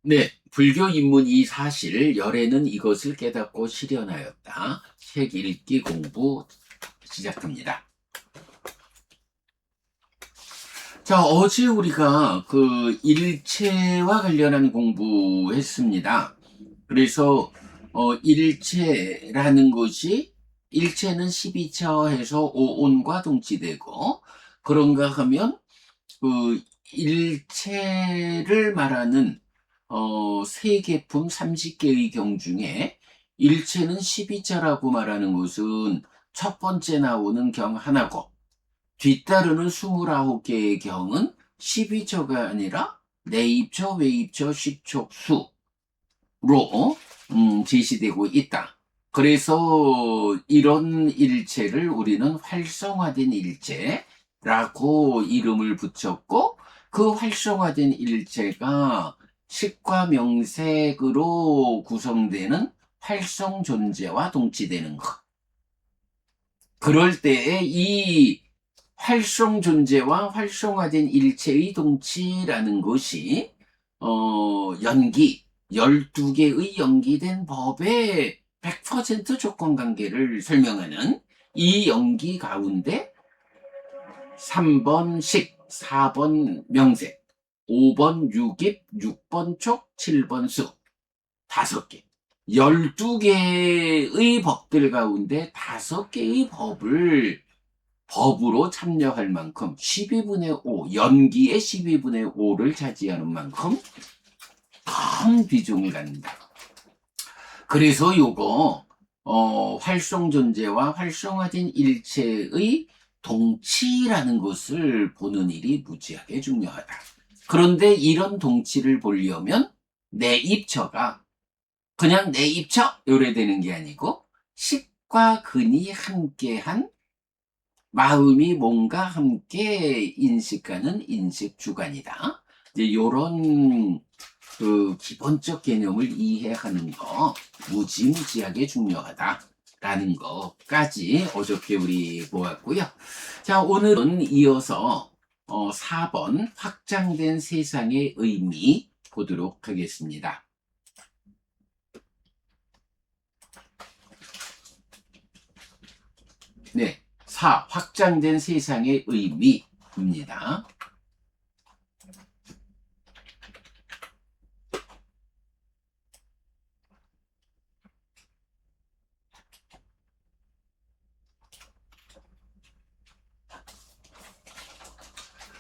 네, 불교 입문 이 사실, 열애는 이것을 깨닫고 실현하였다. 책 읽기 공부 시작합니다. 자, 어제 우리가 그 일체와 관련한 공부했습니다. 그래서 일체라는 것이 일체는 12처에서 오온과 동치되고 그런가 하면 그 일체를 말하는 세계품 30개의 경 중에 일체는 12처라고 말하는 것은 첫 번째 나오는 경 하나고 뒤따르는 29개의 경은 12처가 아니라 내입처, 외입처, 식촉수로 제시되고 있다. 그래서 이런 일체를 우리는 활성화된 일체라고 이름을 붙였고 그 활성화된 일체가 식과 명색으로 구성되는 활성 존재와 동치되는 것. 그럴 때에 이 활성 존재와 활성화된 일체의 동치라는 것이 연기 12개의 연기된 법의 100% 조건 관계를 설명하는 이 연기 가운데 3번 식, 4번 명색, 5번 유깁, 6번 촉, 7번 수 5개 12개의 법들 가운데 5개의 법으로 참여할 만큼 12분의 5, 연기의 12분의 5를 차지하는 만큼 큰 비중을 갖는다. 그래서 요거 활성 존재와 활성화된 일체의 동치라는 것을 보는 일이 무지하게 중요하다. 그런데 이런 동치를 보려면 내 입처가 그냥 내 입처 요래 되는 게 아니고 식과 근이 함께한 마음이 뭔가 함께 인식하는 인식 주관이다. 이제 요런 그 기본적 개념을 이해하는 거 무지무지하게 중요하다라는 것까지 어저께 우리 보았고요. 자, 오늘은 이어서 4번 확장된 세상의 의미 보도록 하겠습니다. 네, 4. 확장된 세상의 의미입니다.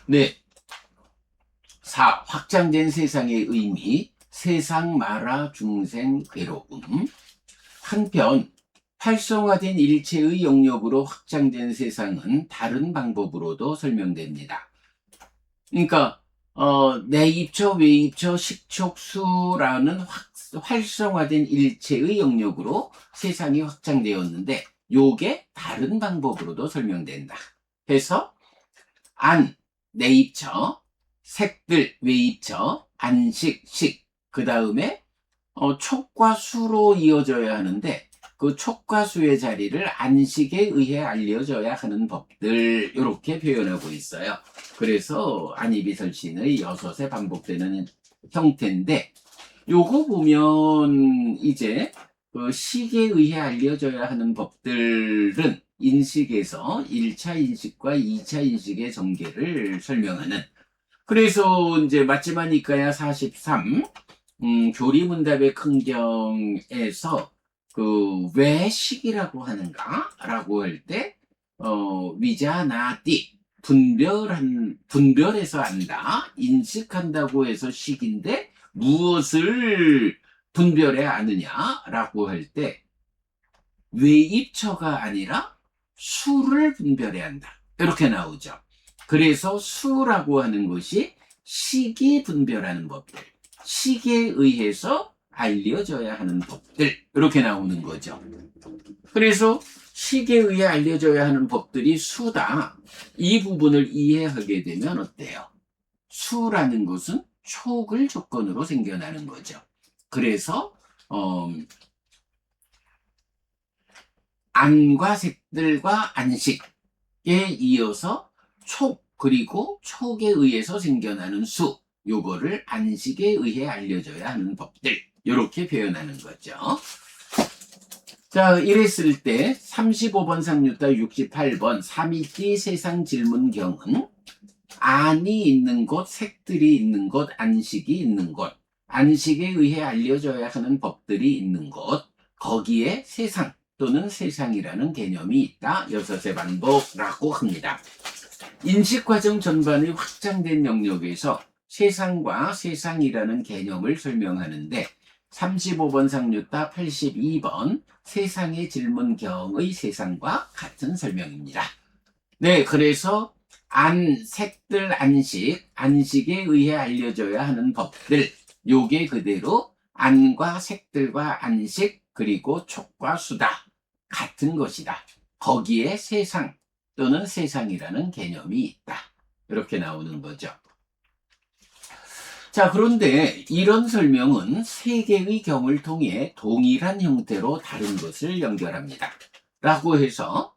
네, 4. 확장된 세상의 의미, 세상 마라 중생 괴로움. 한편 활성화된 일체의 영역으로 확장된 세상은 다른 방법으로도 설명됩니다. 그러니까 내입처, 외입처, 식촉수라는 활성화된 일체의 영역으로 세상이 확장되었는데 요게 다른 방법으로도 설명된다. 해서 내입처, 색들, 외입처, 안식, 식, 그 다음에 촉과 수로 이어져야 하는데 그 촉과 수의 자리를 안식에 의해 알려져야 하는 법들 이렇게 표현하고 있어요. 그래서 안이비설신의 6에 반복되는 형태인데 요거 보면 이제 그 식에 의해 알려져야 하는 법들은 인식에서 1차 인식과 2차 인식의 전개를 설명하는 그래서 이제 맞지마니까야 43 교리문답의 큰경에서 그 왜 식이라고 하는가라고 할 때 위자나띠 분별해서 안다 인식한다고 해서 식인데 무엇을 분별해 아느냐라고 할 때 외입처가 아니라 수를 분별해 한다 이렇게 나오죠. 그래서 수라고 하는 것이 식이 분별하는 법들 식에 의해서 알려져야 하는 법들 이렇게 나오는 거죠. 그래서 식에 의해 알려져야 하는 법들이 수다. 이 부분을 이해하게 되면 어때요? 수라는 것은 촉을 조건으로 생겨나는 거죠. 그래서 안과 색들과 안식에 이어서 촉 그리고 촉에 의해서 생겨나는 수 요거를 안식에 의해 알려져야 하는 법들. 이렇게 표현하는 거죠. 자, 이랬을 때 35번 상류타 68번 3일띠 세상 질문경은 안이 있는 곳, 색들이 있는 곳, 안식이 있는 곳, 안식에 의해 알려져야 하는 법들이 있는 곳, 거기에 세상 또는 세상이라는 개념이 있다. 여섯의 반복이라고 합니다. 인식과정 전반의 확장된 영역에서 세상과 세상이라는 개념을 설명하는데 35번 상류타 82번 세상의 질문경의 세상과 같은 설명입니다. 네, 그래서 색들, 안식에 의해 알려져야 하는 법들, 요게 그대로 안과 색들과 안식, 그리고 촉과 수다, 같은 것이다. 거기에 세상 또는 세상이라는 개념이 있다. 이렇게 나오는 거죠. 자, 그런데 이런 설명은 세 개의 경을 통해 동일한 형태로 다른 것을 연결합니다. 라고 해서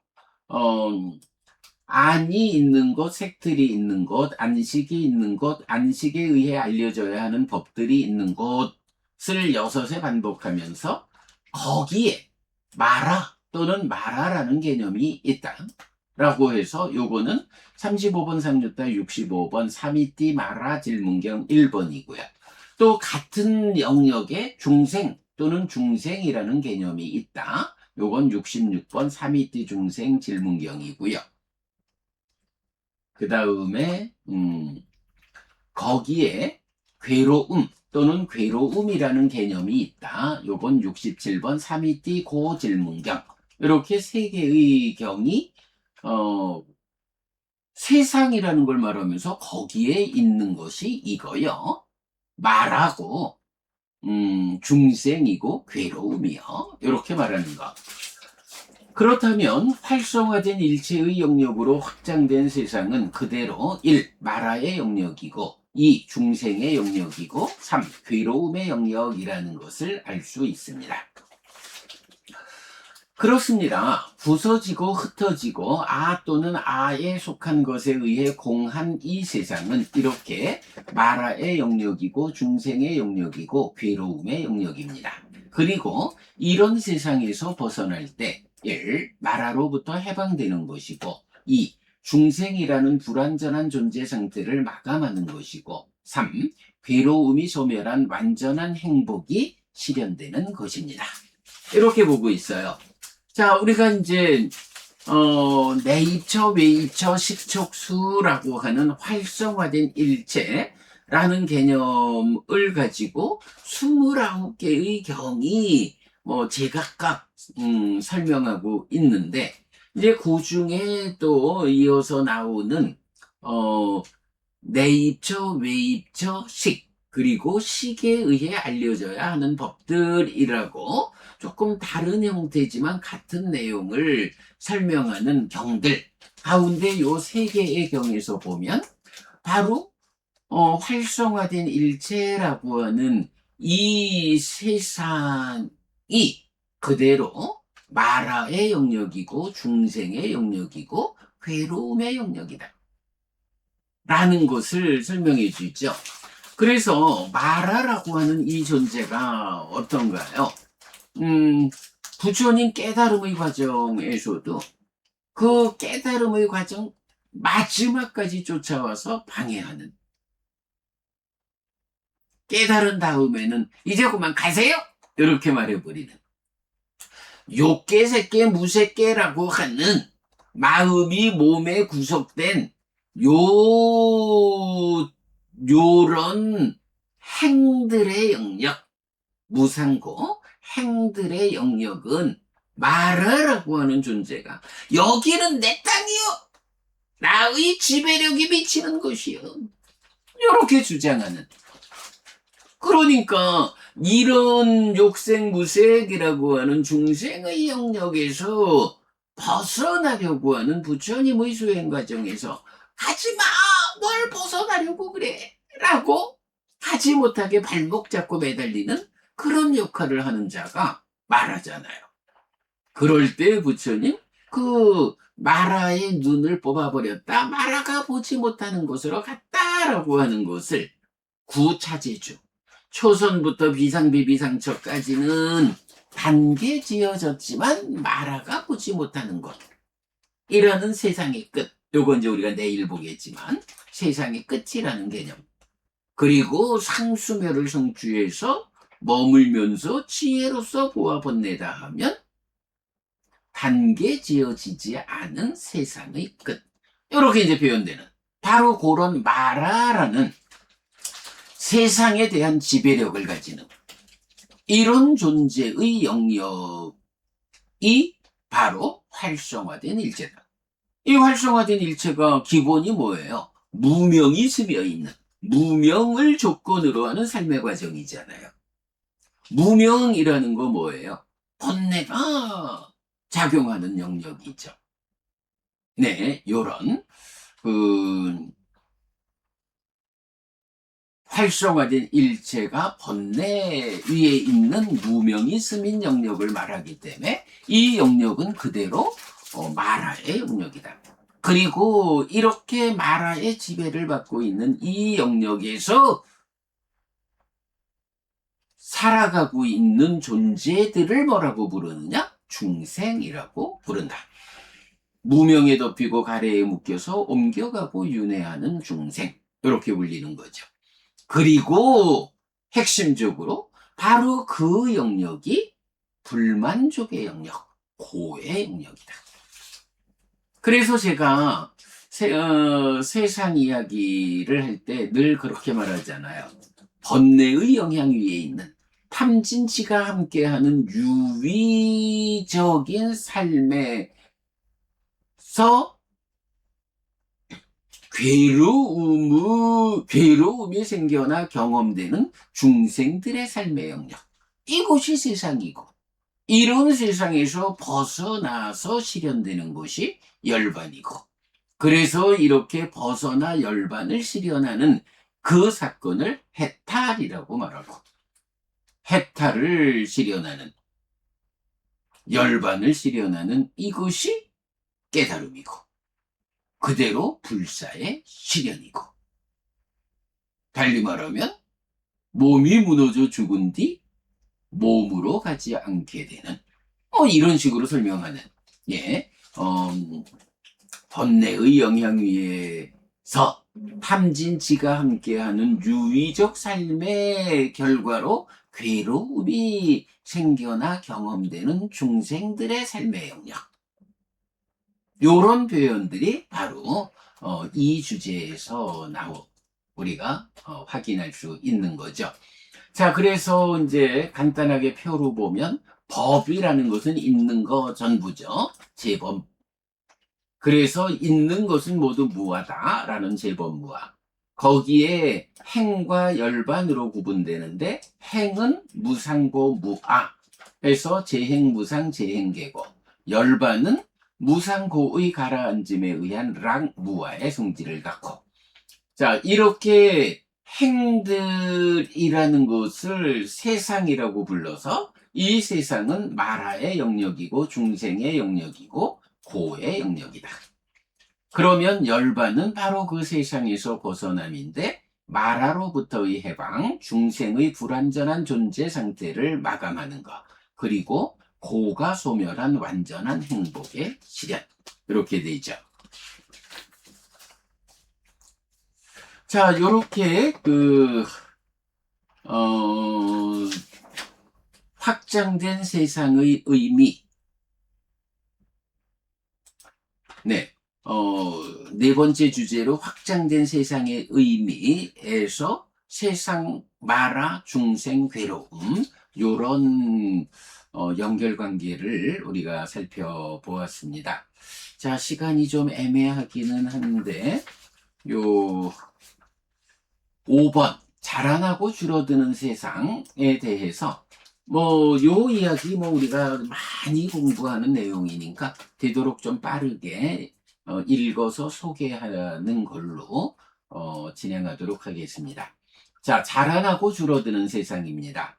안이 있는 곳, 색들이 있는 곳, 안식이 있는 곳, 안식에 의해 알려져야 하는 법들이 있는 곳을 여섯에 반복하면서 거기에 마라 또는 마라라는 개념이 있다. 라고 해서 요거는 35번 상류타 65번 3이띠 마라 질문경 1번이고요. 또 같은 영역에 중생 또는 중생이라는 개념이 있다. 요건 66번 3이띠 중생 질문경이고요. 그 다음에 거기에 괴로움 또는 괴로움이라는 개념이 있다. 요건 67번 3이띠 고질문경. 이렇게 세 개의 경이 세상이라는 걸 말하면서 거기에 있는 것이 이거요. 말하고 중생이고 괴로움이요. 이렇게 말하는 것. 그렇다면 활성화된 일체의 영역으로 확장된 세상은 그대로 1. 마라의 영역이고 2. 중생의 영역이고 3. 괴로움의 영역이라는 것을 알 수 있습니다. 그렇습니다. 부서지고 흩어지고 또는 아에 속한 것에 의해 공한 이 세상은 이렇게 마라의 영역이고 중생의 영역이고 괴로움의 영역입니다. 그리고 이런 세상에서 벗어날 때 1. 마라로부터 해방되는 것이고 2. 중생이라는 불완전한 존재 상태를 마감하는 것이고 3. 괴로움이 소멸한 완전한 행복이 실현되는 것입니다. 이렇게 보고 있어요. 자, 우리가 이제 내입처, 외입처, 식촉수라고 하는 활성화된 일체라는 개념을 가지고 29개의 경이 제각각 설명하고 있는데 이제 그 중에 또 이어서 나오는 내입처, 외입처, 식 그리고 식에 의해 알려져야 하는 법들이라고 조금 다른 형태지만 같은 내용을 설명하는 경들 가운데 요 세 개의 경에서 보면 바로 활성화된 일체라고 하는 이 세상이 그대로 마라의 영역이고 중생의 영역이고 괴로움의 영역이다 라는 것을 설명해 주죠. 그래서 마라라고 하는 이 존재가 어떤가요? 부처님 깨달음의 과정에서도 그 깨달음의 과정 마지막까지 쫓아와서 방해하는, 깨달은 다음에는 이제 그만 가세요 이렇게 말해버리는 욕계 새끼 무새끼라고 하는 마음이 몸에 구속된 요런 행들의 영역, 무상고 행들의 영역은 마라라고 하는 존재가 여기는 내 땅이요, 나의 지배력이 미치는 곳이요, 이렇게 주장하는. 그러니까 이런 욕생무색이라고 하는 중생의 영역에서 벗어나려고 하는 부처님의 수행 과정에서 가지마, 뭘 벗어나려고 그래 라고 하지 못하게 발목 잡고 매달리는 그런 역할을 하는 자가 마라잖아요. 그럴 때 부처님 그 마라의 눈을 뽑아버렸다, 마라가 보지 못하는 곳으로 갔다라고 하는 것을 구차제주, 초선부터 비상비비상처까지는 단계 지어졌지만 말아가 보지 못하는 것. 이라는 세상의 끝. 요건 이제 우리가 내일 보겠지만 세상의 끝이라는 개념. 그리고 상수멸을 성취해서 머물면서 지혜로서 보아 본내다 하면 단계 지어지지 않은 세상의 끝. 이렇게 이제 표현되는 바로 그런 마라라는 세상에 대한 지배력을 가지는 이런 존재의 영역이 바로 활성화된 일체다. 이 활성화된 일체가 기본이 뭐예요? 무명이 스며 있는, 무명을 조건으로 하는 삶의 과정이잖아요. 무명이라는 거 뭐예요? 번뇌가 작용하는 영역이죠. 네, 요런 활성화된 일체가 번뇌 위에 있는 무명이 스민 영역을 말하기 때문에 이 영역은 그대로 마라의 영역이다. 그리고 이렇게 마라의 지배를 받고 있는 이 영역에서 살아가고 있는 존재들을 뭐라고 부르느냐? 중생이라고 부른다. 무명에 덮이고 가래에 묶여서 옮겨가고 윤회하는 중생, 이렇게 불리는 거죠. 그리고 핵심적으로 바로 그 영역이 불만족의 영역, 고의 영역이다. 그래서 제가 세상 이야기를 할 때 늘 그렇게 말하잖아요. 번뇌의 영향 위에 있는 탐진치가 함께하는 유의적인 삶에서 괴로움이 생겨나 경험되는 중생들의 삶의 영역. 이것이 세상이고, 이런 세상에서 벗어나서 실현되는 것이 열반이고, 그래서 이렇게 벗어나 열반을 실현하는 그 사건을 해탈이라고 말하고, 해탈을 실현하는, 열반을 실현하는 이것이 깨달음이고, 그대로 불사의 실현이고, 달리 말하면 몸이 무너져 죽은 뒤 몸으로 가지 않게 되는 이런 식으로 설명하는 번뇌의 영향 위에서 탐진치가 함께하는 유의적 삶의 결과로 괴로움이 생겨나 경험되는 중생들의 삶의 영역. 요런 표현들이 바로 이 주제에서 우리가 확인할 수 있는 거죠. 자, 그래서 이제 간단하게 표로 보면 법이라는 것은 있는 거 전부죠. 제법. 그래서 있는 것은 모두 무하다라는 제법무하. 거기에 행과 열반으로 구분되는데 행은 무상고 무아. 그래서 재행무상 재행계고, 열반은 무상고의 가라앉음에 의한 랑무아의 성질을 갖고, 자, 이렇게 행들이라는 것을 세상이라고 불러서 이 세상은 마라의 영역이고 중생의 영역이고 고의 영역이다. 그러면 열반은 바로 그 세상에서 벗어남인데 마라로부터의 해방, 중생의 불완전한 존재 상태를 마감하는 것, 그리고 고가 소멸한 완전한 행복의 실현, 이렇게 되죠. 자, 요렇게 확장된 세상의 의미. 네. 네 번째 주제로 확장된 세상의 의미에서 세상 마라 중생 괴로움, 요런 연결관계를 우리가 살펴보았습니다. 자, 시간이 좀 애매하기는 한데 요 5번 자라나고 줄어드는 세상에 대해서 요 이야기 우리가 많이 공부하는 내용이니까 되도록 좀 빠르게 읽어서 소개하는 걸로 진행하도록 하겠습니다. 자, 자라나고 줄어드는 세상입니다.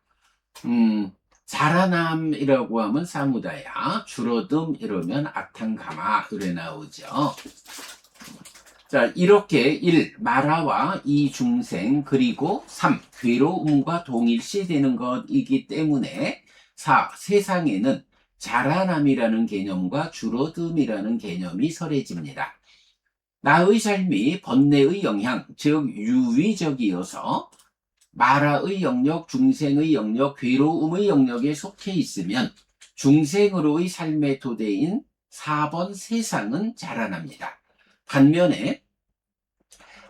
자라남이라고 하면 사무다야, 줄어듦 이러면 아탕가마, 그래 나오죠. 자, 이렇게 1. 마라와 2. 중생 그리고 3. 괴로움과 동일시되는 것이기 때문에 4. 세상에는 자라남이라는 개념과 줄어듦이라는 개념이 설해집니다. 나의 삶이 번뇌의 영향, 즉 유위적이어서 마라의 영역, 중생의 영역, 괴로움의 영역에 속해 있으면 중생으로의 삶의 토대인 4번 세상은 자라납니다. 반면에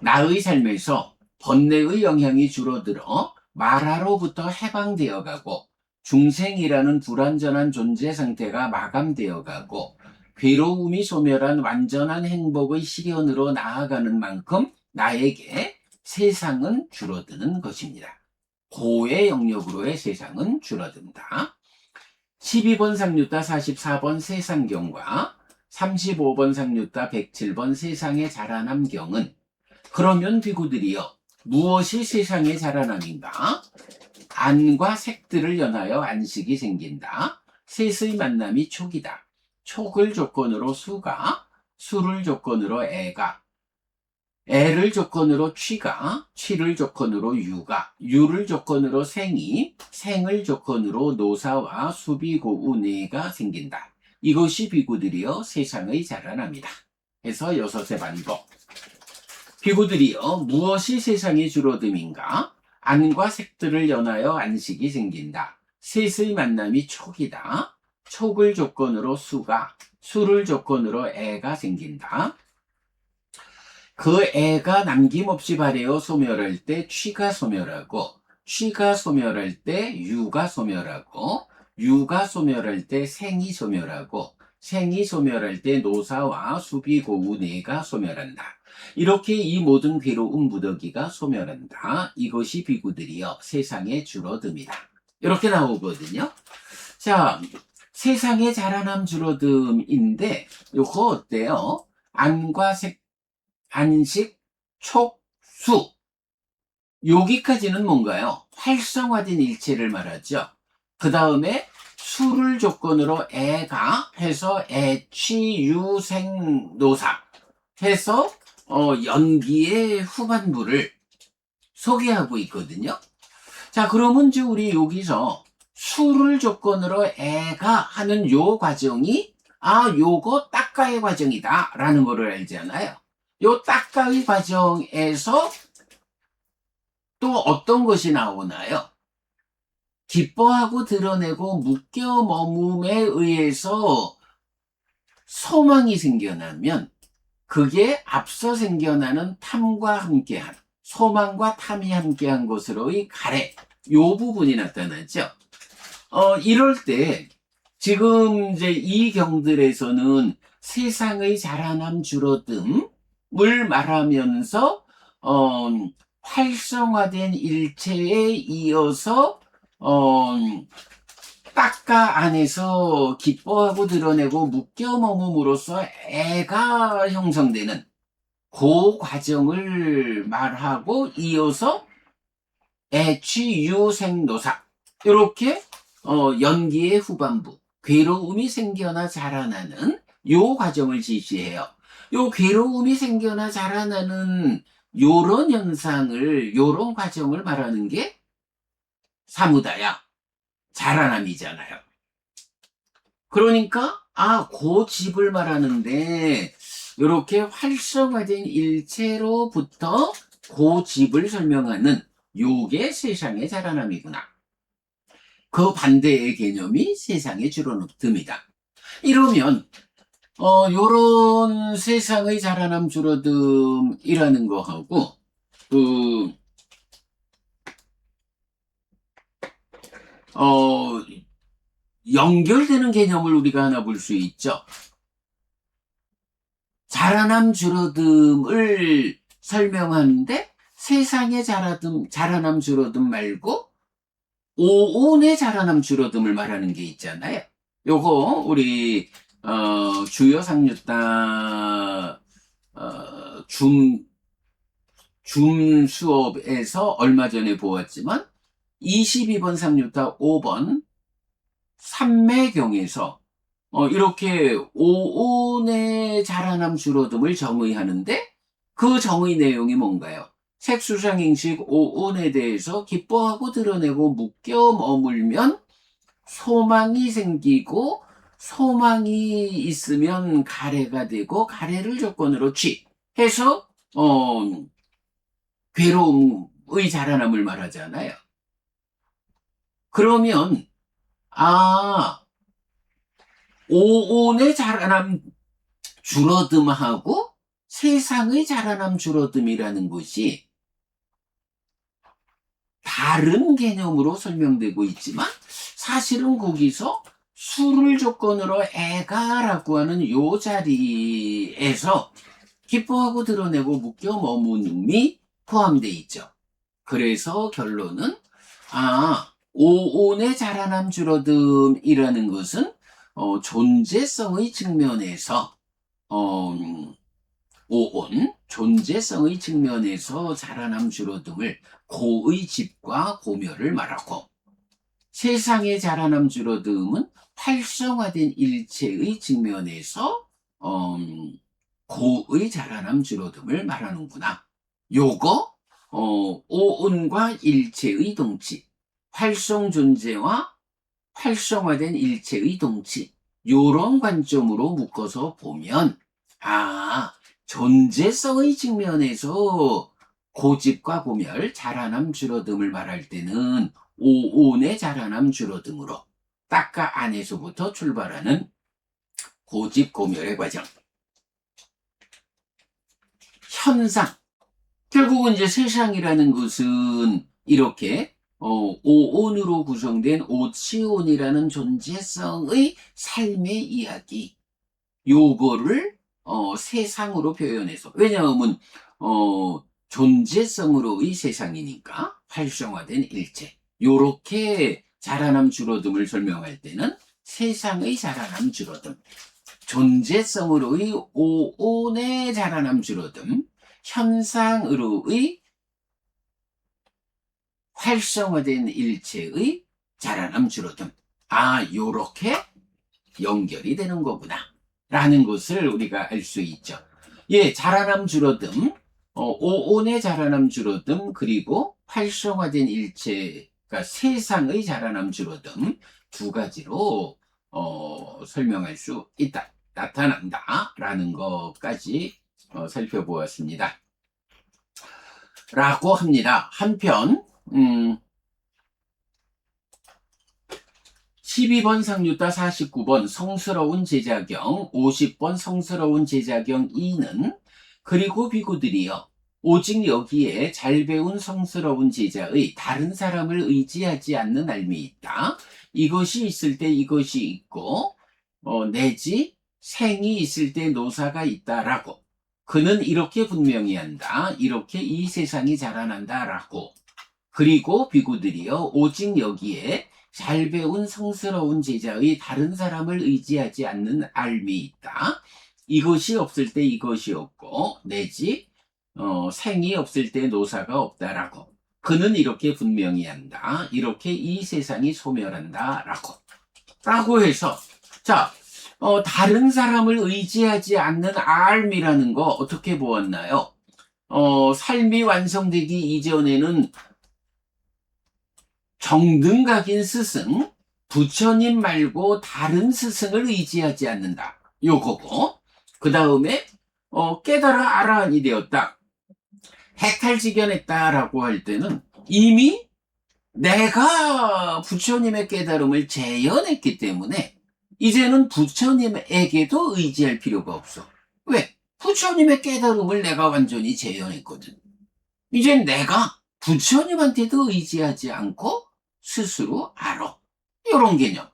나의 삶에서 번뇌의 영향이 줄어들어 마라로부터 해방되어 가고 중생이라는 불완전한 존재 상태가 마감되어 가고 괴로움이 소멸한 완전한 행복의 실현으로 나아가는 만큼 나에게 세상은 줄어드는 것입니다. 고의 영역으로의 세상은 줄어든다. 12번 상류타 44번 세상경과 35번 상류타 107번 세상의 자라남경은 그러면 비구들이여 무엇이 세상의 자라남인가? 안과 색들을 연하여 안식이 생긴다. 셋의 만남이 촉이다. 촉을 조건으로 수가, 수를 조건으로 애가, 애를 조건으로 취가, 취를 조건으로 유가, 유를 조건으로 생이, 생을 조건으로 노사와 수비고우내가 생긴다. 이것이 비구들이여 세상의 자라남이다. 해서 6의 반복. 비구들이여 무엇이 세상의 줄어듦인가? 안과 색들을 연하여 안식이 생긴다. 셋의 만남이 촉이다. 촉을 조건으로 수가, 수를 조건으로 애가 생긴다. 그 애가 남김없이 발해어 소멸할 때 취가 소멸하고, 취가 소멸할 때 유가 소멸하고, 유가 소멸할 때 생이 소멸하고, 생이 소멸할 때 노사와 수비고우내가 소멸한다. 이렇게 이 모든 괴로운 무더기가 소멸한다. 이것이 비구들이여 세상의 줄어듦이다. 이렇게 나오거든요. 자, 세상의 자라남 줄어듦인데 요거 어때요? 안과 색, 안식, 촉, 수. 여기까지는 뭔가요? 활성화된 일체를 말하죠. 그 다음에 수를 조건으로 애가 해서 애취, 유, 생, 노사 해서 연기의 후반부를 소개하고 있거든요. 자, 그러면 이제 우리 여기서 수를 조건으로 애가 하는 요 과정이 요거 따까의 과정이다 라는 거를 알잖아요. 요 따까의 과정에서 또 어떤 것이 나오나요? 기뻐하고 드러내고 묶여 머금에 의해서 소망이 생겨나면 그게 앞서 생겨나는 탐과 함께한, 소망과 탐이 함께한 것으로의 가래, 요 부분이 나타나죠. 이럴 때 지금 이제 이 경들에서는 세상의 자라남 줄어듦을 말하면서 활성화된 일체에 이어서 따까 안에서 기뻐하고 드러내고 묶여 머금으로써 애가 형성되는 그 과정을 말하고 이어서 애취 유생노사 이렇게 연기의 후반부 괴로움이 생겨나 자라나는 요 과정을 지시해요. 요 괴로움이 생겨나 자라나는 요런 현상을 요런 과정을 말하는 게 사무다야 자라남이잖아요. 그러니까 그 집을 말하는데 이렇게 활성화된 일체로부터 그 집을 설명하는 요게 세상의 자라남이구나. 그 반대의 개념이 세상의 줄어듦이다. 이러면 요런 세상의 자라남 줄어듦이라는 거하고 연결되는 개념을 우리가 하나 볼 수 있죠. 자라남 줄어듦을 설명하는데 세상의 자라남 줄어듦 말고 오온의 자라남 줄어듦을 말하는 게 있잖아요. 요거 우리 주요 상류타 줌 수업에서 얼마 전에 보았지만 22번 상류타 5번 삼매경에서 이렇게 오온의 자라남 줄어듦을 정의하는데 그 정의 내용이 뭔가요? 색수상행식 오온에 대해서 기뻐하고 드러내고 묶여 머물면 소망이 생기고, 소망이 있으면 가래가 되고, 가래를 조건으로 취해서 괴로움의 자라남을 말하잖아요. 그러면 오온의 자라남 줄어듦하고 세상의 자라남 줄어듦이라는 것이 다른 개념으로 설명되고 있지만, 사실은 거기서 수를 조건으로 애가라고 하는 요 자리에서 기뻐하고 드러내고 묶여 머무름이 포함되어 있죠. 그래서 결론은 오온의 자라남 줄어듦이라는 것은 존재성의 측면에서 오온, 존재성의 측면에서 자라남 줄어듦을 고의 집과 고멸을 말하고, 세상의 자라남 줄어듦은 활성화된 일체의 측면에서 고의 자라남 줄어듦을 말하는구나. 요거 오온과 일체의 동치, 활성 존재와 활성화된 일체의 동치, 요런 관점으로 묶어서 보면 존재성의 측면에서 고집과 고멸, 자라남 줄어듦을 말할 때는 오온의 자라남 줄어듦으로 딱가 안에서부터 출발하는 고집 고멸의 과정. 현상. 결국은 이제 세상이라는 것은 이렇게 오온으로 구성된 오치온이라는 존재성의 삶의 이야기. 요거를 세상으로 표현해서, 왜냐하면 존재성으로의 세상이니까 활성화된 일체. 요렇게 자라남 줄어듦을 설명할 때는 세상의 자라남 줄어듦, 존재성으로의 오온의 자라남 줄어듦, 현상으로의 활성화된 일체의 자라남 줄어듦. 요렇게 연결이 되는 거구나 라는 것을 우리가 알 수 있죠. 자라남 줄어듦, 오온의 자라남 줄어듦, 그리고 활성화된 일체가 세상의 자라남 줄어듦, 두 가지로 설명할 수 있다, 나타난다 라는 것까지 살펴보았습니다. 라고 합니다. 한편 12번 상류따 49번 성스러운 제자경, 50번 성스러운 제자경 2는 그리고 비구들이여 오직 여기에 잘 배운 성스러운 제자의 다른 사람을 의지하지 않는 삶이 있다. 이것이 있을 때 이것이 있고 내지 생이 있을 때 노사가 있다라고 그는 이렇게 분명히 한다. 이렇게 이 세상이 자라난다라고. 그리고 비구들이여 오직 여기에 잘 배운 성스러운 제자의 다른 사람을 의지하지 않는 삶이 있다. 이것이 없을 때 이것이 없고 내지 생이 없을 때 노사가 없다라고. 그는 이렇게 분명히 한다. 이렇게 이 세상이 소멸한다라고. 라고 해서 다른 사람을 의지하지 않는 삶이라는 거 어떻게 보았나요? 삶이 완성되기 이전에는 정등각인 스승, 부처님 말고 다른 스승을 의지하지 않는다. 요거고. 그 다음에 깨달아 아라한이 되었다. 해탈지견했다라고 할 때는 이미 내가 부처님의 깨달음을 재현했기 때문에 이제는 부처님에게도 의지할 필요가 없어. 왜? 부처님의 깨달음을 내가 완전히 재현했거든. 이젠 내가 부처님한테도 의지하지 않고 스스로 알아. 이런 개념.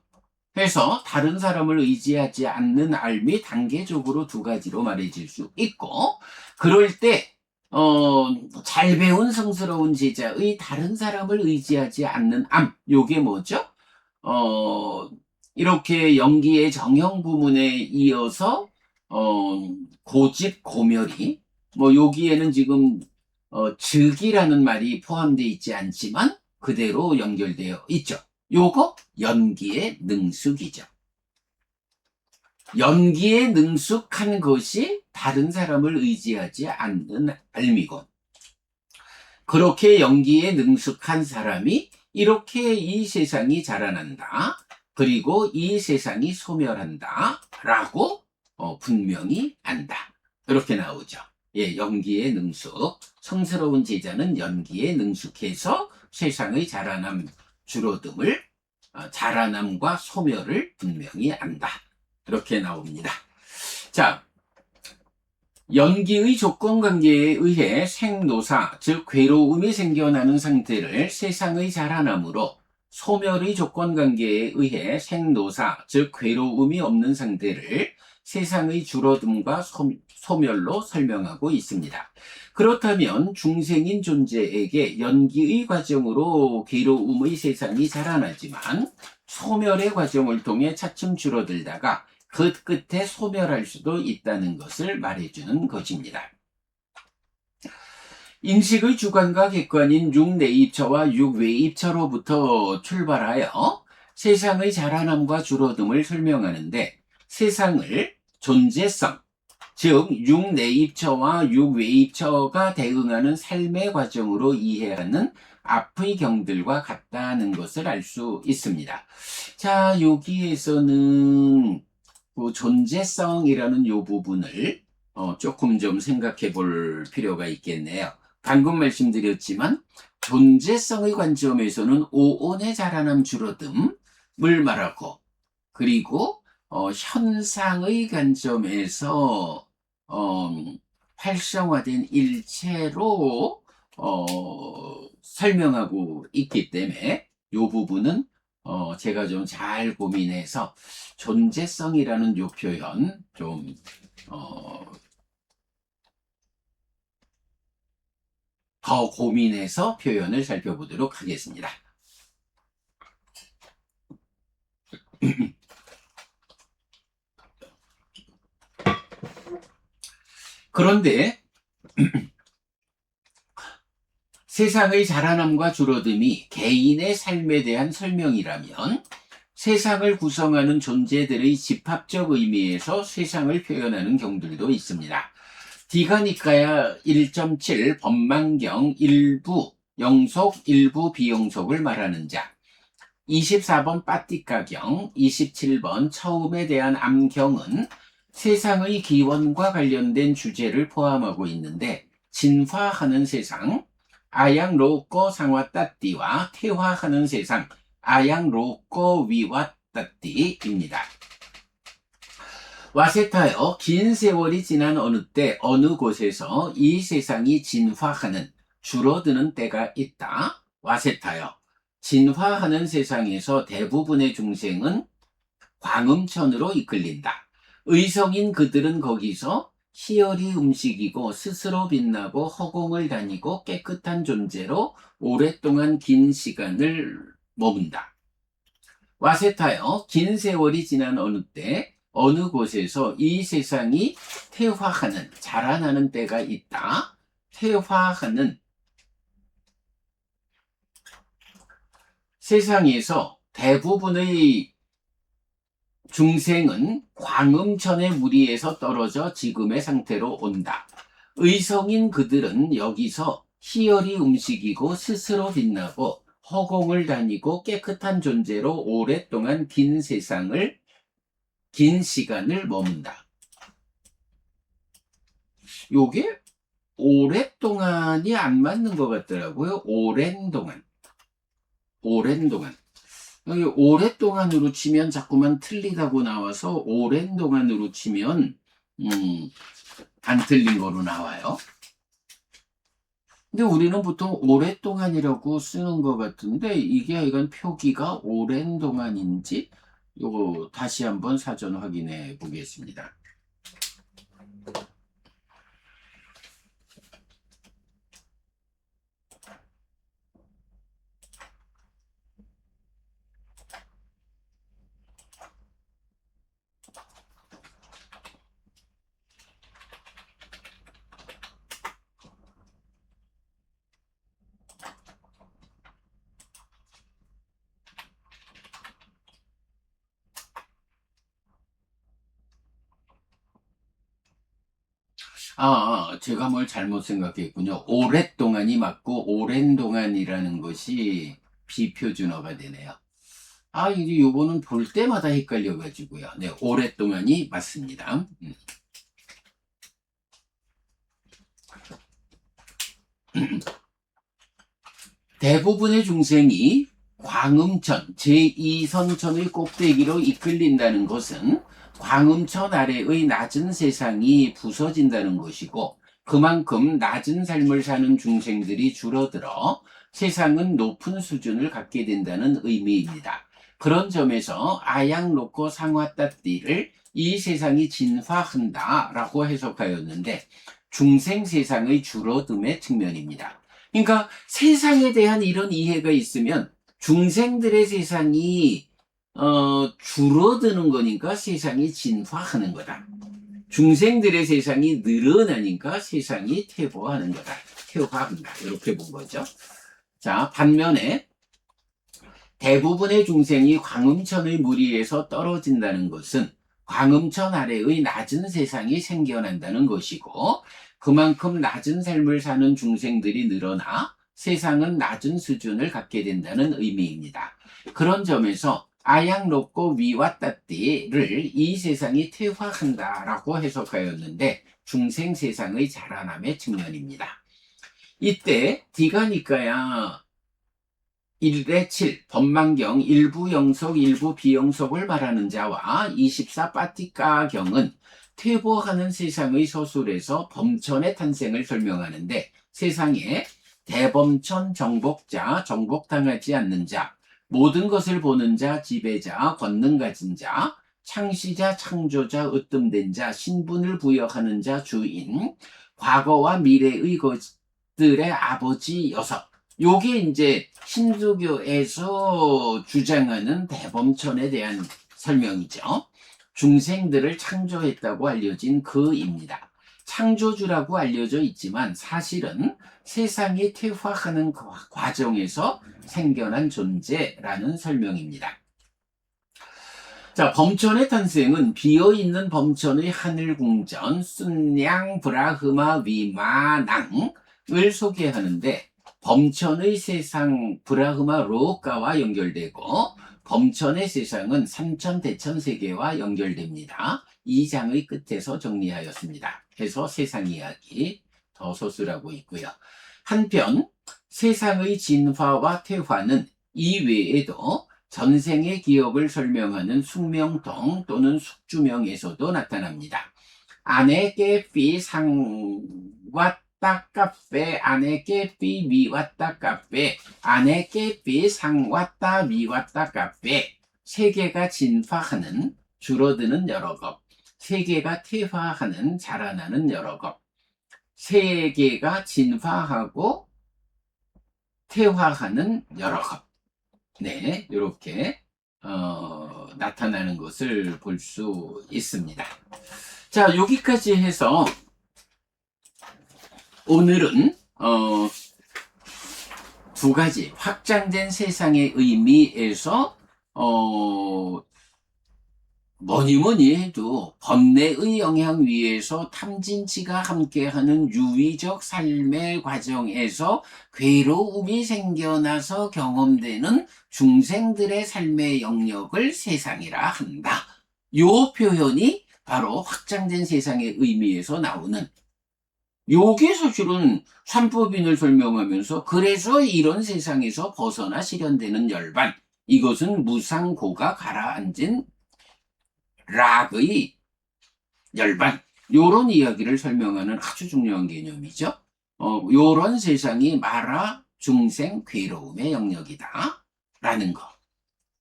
그래서 다른 사람을 의지하지 않는 삶이 단계적으로 두 가지로 말해질 수 있고, 그럴 때 잘 배운 성스러운 제자의 다른 사람을 의지하지 않는 요게 뭐죠? 이렇게 연기의 정형 부문에 이어서 고집 고멸이 여기에는 지금 즉이라는 말이 포함되어 있지 않지만 그대로 연결되어 있죠. 요거 연기의 능숙이죠. 연기에 능숙한 것이 다른 사람을 의지하지 않는 알미고, 그렇게 연기에 능숙한 사람이 이렇게 이 세상이 자라난다. 그리고 이 세상이 소멸한다. 라고 분명히 안다. 이렇게 나오죠. 예, 연기에 능숙. 성스러운 제자는 연기에 능숙해서 세상의 자라남, 줄어듦을, 자라남과 소멸을 분명히 안다. 이렇게 나옵니다. 자, 연기의 조건관계에 의해 생노사, 즉 괴로움이 생겨나는 상태를 세상의 자라남으로, 소멸의 조건관계에 의해 생노사, 즉 괴로움이 없는 상태를 세상의 줄어듦과 소멸로 설명하고 있습니다. 그렇다면 중생인 존재에게 연기의 과정으로 괴로움의 세상이 자라나지만 소멸의 과정을 통해 차츰 줄어들다가 그 끝에 소멸할 수도 있다는 것을 말해주는 것입니다. 인식의 주관과 객관인 육내입처와 육외입처로부터 출발하여 세상의 자라남과 줄어듦을 설명하는데, 세상을 존재성, 즉 육내입처와 육외입처가 대응하는 삶의 과정으로 이해하는 앞의 경들과 같다는 것을 알 수 있습니다. 자, 여기에서는 그 존재성이라는 요 부분을 조금 좀 생각해 볼 필요가 있겠네요. 방금 말씀드렸지만 존재성의 관점에서는 오온의 자라남 줄어듦을 말하고, 그리고 현상의 관점에서 활성화된 일체로 설명하고 있기 때문에 이 부분은 제가 좀 잘 고민해서 존재성이라는 요 표현 좀 더 고민해서 표현을 살펴보도록 하겠습니다. 그런데 세상의 자라남과 줄어듦이 개인의 삶에 대한 설명이라면 세상을 구성하는 존재들의 집합적 의미에서 세상을 표현하는 경들도 있습니다. 디가니까야 1.7 법망경 일부 영속 일부 비영속을 말하는 자, 24번 빠띠가경, 27번 처음에 대한 암경은 세상의 기원과 관련된 주제를 포함하고 있는데, 진화하는 세상, 아양 로꼬 상와따띠와 퇴화하는 세상, 아양 로꼬 위와따띠입니다. 와세타여, 긴 세월이 지난 어느 때 어느 곳에서 이 세상이 진화하는, 줄어드는 때가 있다. 와세타여, 진화하는 세상에서 대부분의 중생은 광음천으로 이끌린다. 의성인 그들은 거기서 희열이 음식이고 스스로 빛나고 허공을 다니고 깨끗한 존재로 오랫동안 긴 시간을 머문다. 와세타여, 긴 세월이 지난 어느 때 어느 곳에서 이 세상이 퇴화하는, 자라나는 때가 있다. 퇴화하는 세상에서 대부분의 중생은 광음천의 무리에서 떨어져 지금의 상태로 온다. 의성인 그들은 여기서 희열이 음식이고 스스로 빛나고 허공을 다니고 깨끗한 존재로 오랫동안 긴 시간을 머문다. 요게 오랫동안이 안 맞는 것 같더라고요. 오랜 동안. 여기 오랫동안으로 치면 자꾸만 틀리다고 나와서 오랜 동안으로 치면 안 틀린 거로 나와요. 근데 우리는 보통 오랫동안이라고 쓰는 것 같은데, 이게 이건 표기가 오랜 동안인지 요거 다시 한번 사전 확인해 보겠습니다. 제가 뭘 잘못 생각했군요. 오랫동안이 맞고, 오랜 동안이라는 것이 비표준어가 되네요. 이제 요거는 볼 때마다 헷갈려가지고요. 네, 오랫동안이 맞습니다. 대부분의 중생이 광음천, 제2선천의 꼭대기로 이끌린다는 것은 광음천 아래의 낮은 세상이 부서진다는 것이고, 그만큼 낮은 삶을 사는 중생들이 줄어들어 세상은 높은 수준을 갖게 된다는 의미입니다. 그런 점에서 아양 로코 상화따띠를 이 세상이 진화한다라고 해석하였는데, 중생 세상의 줄어듦의 측면입니다. 그러니까 세상에 대한 이런 이해가 있으면 중생들의 세상이 줄어드는 거니까 세상이 진화하는 거다. 중생들의 세상이 늘어나니까 세상이 퇴보하는 거다. 퇴화한다. 이렇게 본 거죠. 자, 반면에 대부분의 중생이 광음천의 무리에서 떨어진다는 것은 광음천 아래의 낮은 세상이 생겨난다는 것이고, 그만큼 낮은 삶을 사는 중생들이 늘어나 세상은 낮은 수준을 갖게 된다는 의미입니다. 그런 점에서 아양 높고 위와따띠를 이 세상이 퇴화한다라고 해석하였는데, 중생 세상의 자라남의 측면입니다. 이때 디가니까야 1대7 법망경 일부 영속 일부 비영속을 말하는 자와 24파티카경은 퇴보하는 세상의 서술에서 범천의 탄생을 설명하는데, 세상에 대범천 정복자, 정복당하지 않는 자, 모든 것을 보는 자, 지배자, 권능 가진 자, 창시자, 창조자, 으뜸된 자, 신분을 부여하는 자, 주인, 과거와 미래의 것들의 아버지 여섯. 요게 이제 힌두교에서 주장하는 대범천에 대한 설명이죠. 중생들을 창조했다고 알려진 그입니다. 창조주라고 알려져 있지만 사실은 세상이 퇴화하는 과정에서 생겨난 존재라는 설명입니다. 자, 범천의 탄생은 비어있는 범천의 하늘궁전 순냥 브라흐마 위마낭을 소개하는데, 범천의 세상 브라흐마 로카와 연결되고 범천의 세상은 삼천 대천 세계와 연결됩니다. 이 장의 끝에서 정리하였습니다. 해서 세상 이야기 더 서술하고 있고요. 한편 세상의 진화와 퇴화는 이외에도 전생의 기억을 설명하는 숙명통 또는 숙주명에서도 나타납니다. 아내께 피상와 따까페 아내께 삐 미왔다 까페 아내께 삐 상왔다 미왔다 까페. 세계가 진화하는 줄어드는 여러 것, 세계가 퇴화하는 자라나는 여러 것, 세계가 진화하고 퇴화하는 여러 것. 네, 이렇게 나타나는 것을 볼 수 있습니다. 자, 여기까지 해서 오늘은 두 가지 확장된 세상의 의미에서 뭐니 해도 번뇌의 영향 위에서 탐진치가 함께하는 유의적 삶의 과정에서 괴로움이 생겨나서 경험되는 중생들의 삶의 영역을 세상이라 한다. 요 표현이 바로 확장된 세상의 의미에서 나오는, 요게 사실은 삼법인을 설명하면서 그래서 이런 세상에서 벗어나 실현되는 열반, 이것은 무상고가 가라앉은 락의 열반, 요런 이야기를 설명하는 아주 중요한 개념이죠. 요런 세상이 마라 중생 괴로움의 영역이다 라는 거.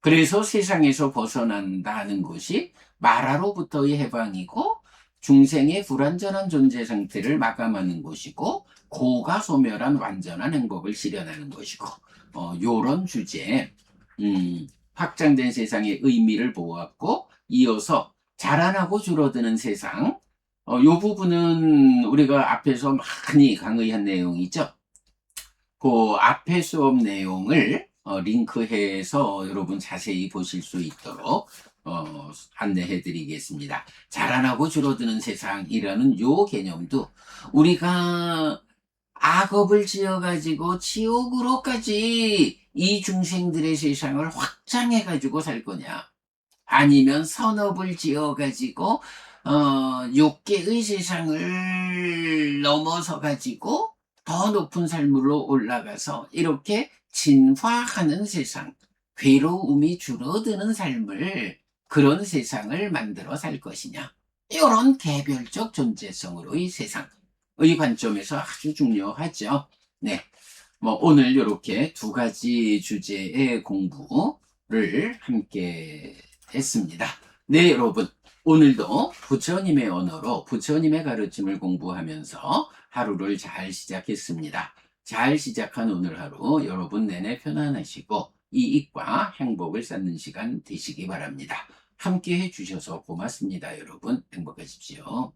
그래서 세상에서 벗어난다는 것이 마라로부터의 해방이고 중생의 불완전한 존재 상태를 마감하는 것이고 고가 소멸한 완전한 행복을 실현하는 것이고, 요런 주제에 확장된 세상의 의미를 보았고, 이어서 자라나고 줄어드는 세상, 요 부분은 우리가 앞에서 많이 강의한 내용이죠. 그 앞에 수업 내용을 링크해서 여러분 자세히 보실 수 있도록 안내해 드리겠습니다. 자라나고 줄어드는 세상이라는 요 개념도 우리가 악업을 지어가지고 지옥으로까지 이 중생들의 세상을 확장해가지고 살 거냐? 아니면 선업을 지어가지고 욕계의 세상을 넘어서가지고 더 높은 삶으로 올라가서 이렇게 진화하는 세상, 괴로움이 줄어드는 삶을, 그런 세상을 만들어 살 것이냐. 이런 개별적 존재성으로의 세상의 관점에서 아주 중요하죠. 네. 오늘 이렇게 두 가지 주제의 공부를 함께 했습니다. 네, 여러분. 오늘도 부처님의 언어로 부처님의 가르침을 공부하면서 하루를 잘 시작했습니다. 잘 시작한 오늘 하루 여러분 내내 편안하시고 이익과 행복을 쌓는 시간 되시기 바랍니다. 함께 해주셔서 고맙습니다. 여러분 행복하십시오.